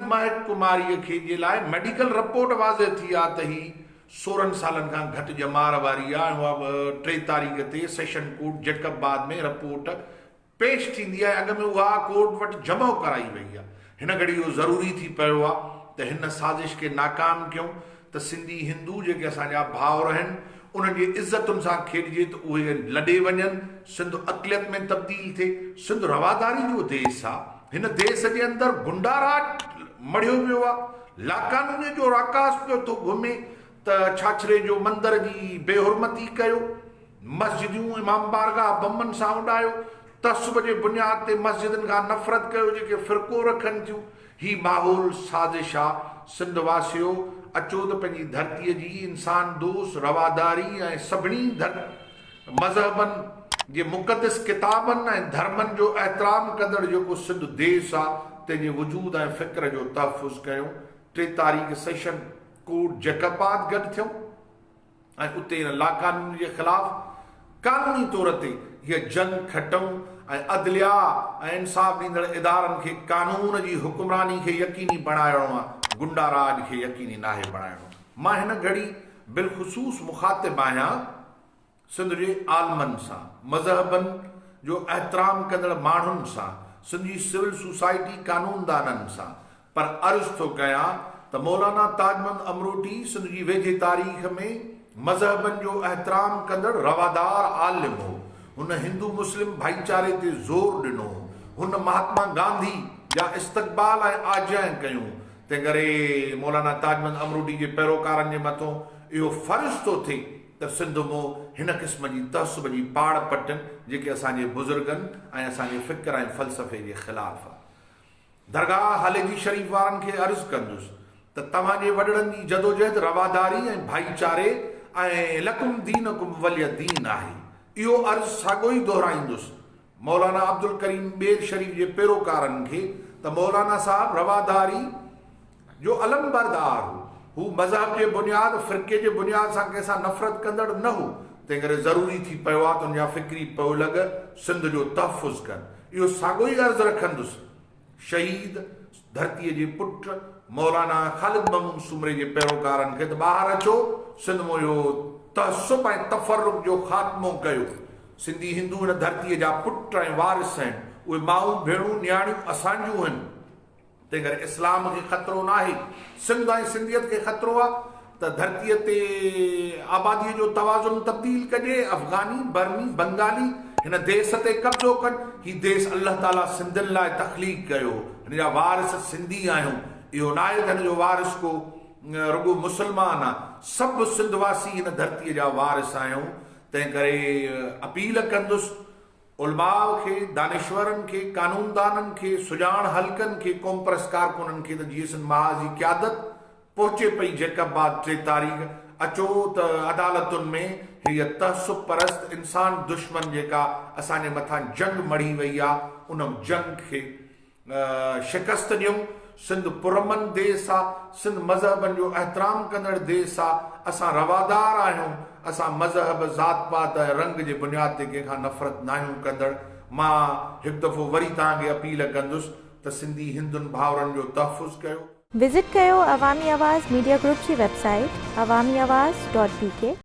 महक कुमारी के जे लाइ medical report वाज़े थी आहे त ही 16 सालनि खां घटि ॼमार वारी आहे। उहा 3 तारीख़ ते सेशन कोर्ट जैकबाद में रिपोर्ट पेश थींदी आहे। अॻ में उहा कोर्ट वटि जमा कराई वई आहे। हिन घड़ी इहो ज़रूरी थी पियो आहे त हिन साज़िश खे नाकाम कयूं त सिंधी हिंदू जेके असांजा भाउर आहिनि उन्हनि जी इज़तुनि सां खेॾिजे त उहे लॾे वञनि, सिंध अक़लियत में तब्दील थिए। सिंध रवादारी जो देश आहे। हिन देश जे अंदरि गुंडाराज मढ़ियो वियो आहे, लाकानूनी जो राकास पियो थो घुमे त छाछरे जो मंदर जी बेहुरमती कयो, मस्जिदूं इमाम बारगाह बमनि सां उॾायो, तसुब जे बुनियाद ते मस्जिदनि खां नफ़रत कयो जेके फ़िरक़ो रखनि थियूं। ही माहौल साज़िश आहे। सिंध वासियो अचो त पंहिंजी धरतीअ जी इंसान दोस्त रवादारी ऐं सभिनी मज़हबनि जे मुक़दस किताबनि ऐं धर्मनि जो एहतराम कंदड़ जेको सिंध देश आहे तंहिंजे वजूद ऐं फ़िक्र जो तहफ़ुज़ कयूं। 3 तारीख़ सेशन कोर्ट जैकबाद गॾु थियूं ऐं उते हिन लाकानूनी जे ख़िलाफ़ कानूनी तौर ते हीअ जंग खटूं ऐं अदलिया ऐं इंसाफ़ ॾींदड़ इदारनि खे कानून जी हुकुमरानी खे यकीनी बणाइणो आहे, गुंडा राज खे यकीनी नाहे बणाइणो। मां हिन घड़ी बिलख़ुसूस मुखातिब आहियां सिंध जे आलमनि सां, मज़हबनि जो एहतराम कंदड़ माण्हुनि सां, सिंधी सिविल सोसाइटी कानूनदाननि सां, पर अर्ज़ु थो कयां त मौलाना ताजमल अमरोटी सिंध जी वेझे तारीख़ में मज़हबनि जो एहतराम कंदड़ रवादार आलिम हो। हुन हिंदू मुस्लिम भाईचारे ते ज़ोर ॾिनो। हुन महात्मा गांधी जा इस्तक़बाल ऐं आजय कयूं। तंहिं करे मौलाना ताजमल अमरोटी जे पैरोकारनि जे मथां इहो फ़र्ज़ु थो थिए त सिंध मां हिन क़िस्म जी तहसुब जी पाड़ पटनि जेके असांजे बुज़ुर्गनि ऐं असांजे फ़िक्र ऐं फ़लसफ़े जे ख़िलाफ़ आहे। दरगाह हालेजी शरीफ़ वारनि खे अर्ज़ु कंदुसि त तव्हांजे वॾड़नि जी जदोजहद रवादारी ऐं भाईचारे ऐं लकुम दीनकुम वलिय दीन आहे। इहो अर्ज़ु साॻियो ई दोहराईंदुसि मौलाना अब्दुल करीम बेर शरीफ़ जे पैरोकारनि खे त मौलाना साहब रवादारी जो अलम बरदार हो। हू मज़हब जे बुनियाद फ़िरक़े जे बुनियाद सां कंहिंसां नफ़रत कंदड़ न हो। तंहिं करे ज़रूरी थी पियो आहे त उनजा फ़िक्री पौलग सिंध जो तहफ़ुज़ कनि। इहो साॻियो ई अर्ज़ु रखंदुसि शहीद धरतीअ जे पुट मौलाना ख़ालिद ममून सुमरे जे पैरोकारनि खे त ॿाहिरि अचो, सिंध में इहो तहसुब ऐं तफ़र्रुक़ जो ख़ात्मो कयो। सिंधी हिंदू हिन धरतीअ जा पुट ऐं वारिस आहिनि। उहे माऊं भेणूं नियाणियूं असांजूं आहिनि। तंहिं करे इस्लाम खे ख़तरो न आहे, सिंध ऐं सिंधियत खे ख़तरो आहे त धरतीअ ते आबादीअ जो तवाज़ुन तब्दील कजे। अफ़गानी, बर्मी, बंगाली हिन देश ते कब्ज़ो कनि। हीउ देश अल्लाह ताला सिंधियुनि लाइ तख़लीक़ कयो। हिन जा वारिस सिंधी आहियूं। इहो न आहे त हिन जो वारिस को रुगो मुस्लमान आहे। सभु सिंधवासी हिन धरतीअ जा वारिस आहियूं। तंहिं करे अपील कंदुसि उलमा खे, दानिश्वरनि खे, कानूनदाननि खे, सुजाण हल्कनि खे, क़ौमपरस कारकुननि खे त जीअं महाज़ जी क़यादत पहुचे पई जैकबाद 3 तारीख़। अचो त अदालतुनि में हीअ तहसुब परस्त इंसान दुश्मन जेका असांजे मथां जंग मढ़ी वई आहे उन जंग खे शिकस्त ॾियूं। सिंध पुरमन देश आहे। सिंध मज़हबनि जो एहतराम कंदड़ देश आहे। असां रवादार आहियूं। असां मज़हब, ज़ात पात ऐं रंग जे बुनियाद ते कंहिंखां नफ़रत न आहियूं कंदड़। मां हिकु दफ़ो वरी तव्हांखे अपील कंदुसि त सिंधी हिंदुनि भाउरनि जो तहफ़ुज़ कयो। विज़िट कयो अवामी आवाज़ मीडिया ग्रुप जी वेबसाइट awamiawaz.pk।